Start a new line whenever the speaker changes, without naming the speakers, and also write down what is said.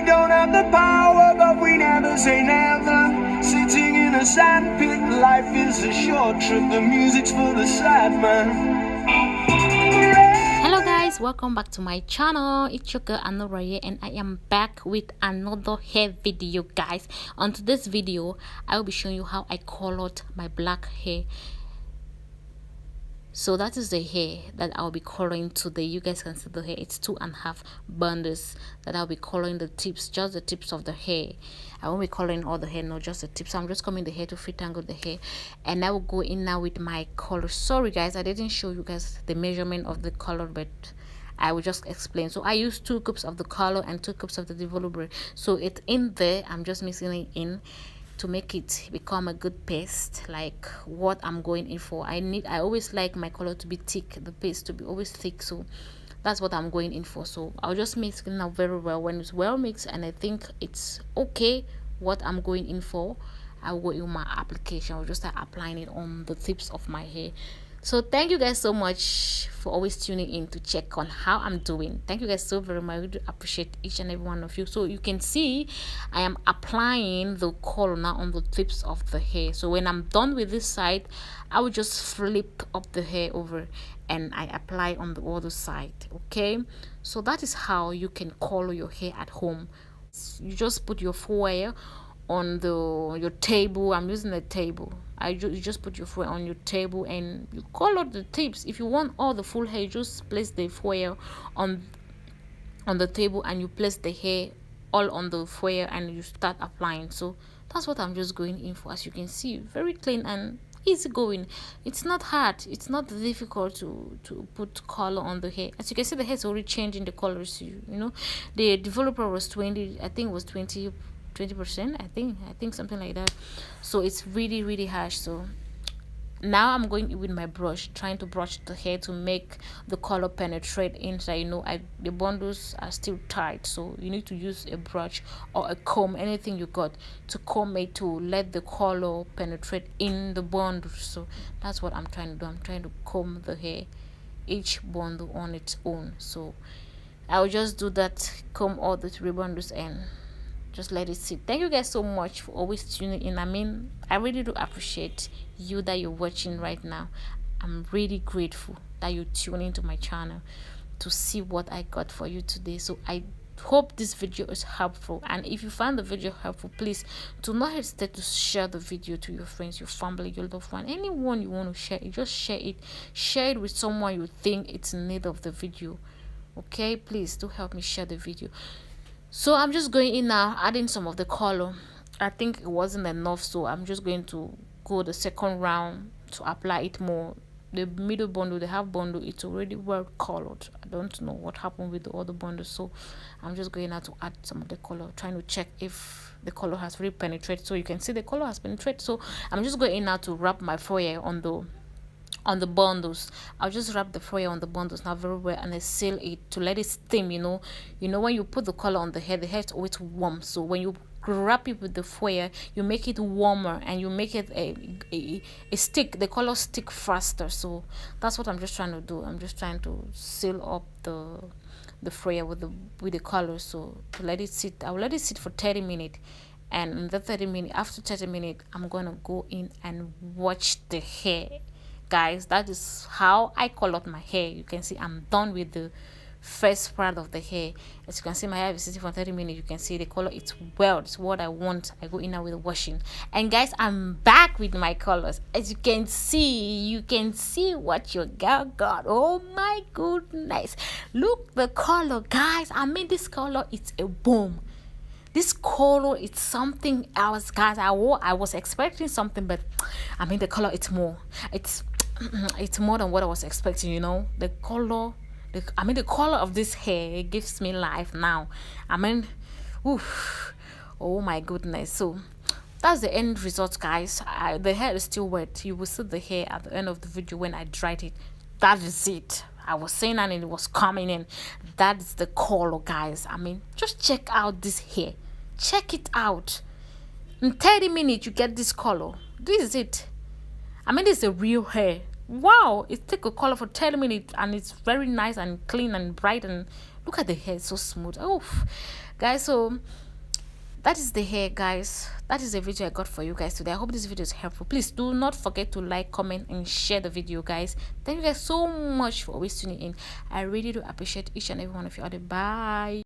don't have the power, but we never say never. Sitting in a sandpit, life is a short trip. The music's for the sad man.
Hello guys, welcome back to my channel. It's your girl Anora here, and I am back with another hair video, guys. On today's video, I will be showing you how I colored my black hair. So that is the hair that I'll be coloring today. You guys can see the hair. It's 2.5 bundles that I'll be coloring the tips, just the tips of the hair. I won't be coloring all the hair, no, just the tips. So I'm just combing the hair to fit angle the hair, and I will go in now with my color. Sorry guys, I didn't show you guys the measurement of the color, but I will just explain. So I use 2 cups of the color and 2 cups of the developer. So it's in there. I'm just mixing it in to make it become a good paste, like what I'm going in for. I always like my color to be thick, the paste to be always thick, so that's what I'm going in for. So I'll just mix it now very well. When it's well mixed and I think it's okay what I'm going in for, I'll go in my application. I'll just start applying it on the tips of my hair. So thank you guys so much for always tuning in to check on how I'm doing. Thank you guys so very much. I really appreciate each and every one of you. So you can see I am applying the color now on the tips of the hair. So when I'm done with this side, I will just flip up the hair over and I apply on the other side. Okay, so that is how you can color your hair at home. You just put your foil on your table. I'm using a table. You just put your foil on your table and you color the tips. If you want all the full hair, just place the foil on the table and you place the hair all on the foil and you start applying. So that's what I'm just going in for. As you can see, very clean and easy going. It's not hard, it's not difficult to put color on the hair. As you can see, the hair is already changing the colors. You know, the developer was 20, I think it was 20%, I think something like that. So it's really harsh. So now I'm going in with my brush, trying to brush the hair to make the color penetrate inside. You know, the bundles are still tight, so you need to use a brush or a comb, anything you got, to comb it to let the color penetrate in the bundle. So that's what I'm trying to do. I'm trying to comb the hair, each bundle on its own. So I'll just do that, comb all the 3 bundles and just let it sit. Thank you guys so much for always tuning in. I mean, I really do appreciate you that you're watching right now. I'm really grateful that you tune into my channel to see what I got for you today. So I hope this video is helpful, and if you find the video helpful, please do not hesitate to share the video to your friends, your family, your loved one, anyone you want to share it. Just share it with someone you think it's in need of the video. Okay, please do help me share the video. So I'm just going in now, adding some of the color. I think it wasn't enough, so I'm just going to go the second round to apply it more. The middle bundle, the half bundle, it's already well colored. I don't know what happened with the other bundle, so I'm just going now to add some of the color, trying to check if the color has really penetrated. So you can see the color has penetrated. So I'm just going in now to wrap my foil on the bundles. I'll just wrap the foil on the bundles now very well, and I seal it to let it steam. You know when you put the color on the hair is always warm, so when you wrap it with the foil, you make it warmer and you make it a stick, the color stick faster. So that's what I'm just trying to do. I'm just trying to seal up the foil with the color. So to let it sit, I'll let it sit for 30 minutes, and in the 30 minutes, after 30 minutes, I'm gonna go in and watch the hair. Guys, that is how I colored my hair. You can see I'm done with the first part of the hair. As you can see, my hair is sitting for 30 minutes. You can see the color, it's what I want. I go in now with the washing, and guys, I'm back with my colors. As you can see what your girl got. Oh my goodness, look the color, guys. I mean, this color, it's a boom. This color, it's something else, guys. I was expecting something, but I mean, the color, it's more than what I was expecting. You know, the color, the color of this hair, it gives me life now. I mean, oof, oh my goodness. So that's the end result, guys. The hair is still wet. You will see the hair at the end of the video when I dried it. That is it. I was saying that, and it was coming in. That is the color, guys. I mean, just check out this hair. Check it out. In 30 minutes, you get this color. This is it. I mean, this is a real hair. Wow, it take a color for 30 minutes and it's very nice and clean and bright, and look at the hair, it's so smooth. Oh, guys. So that is the hair, guys. That is the video I got for you guys today. I hope this video is helpful. Please do not forget to like, comment, and share the video, guys. Thank you guys so much for always tuning in. I really do appreciate each and every one of you. Bye.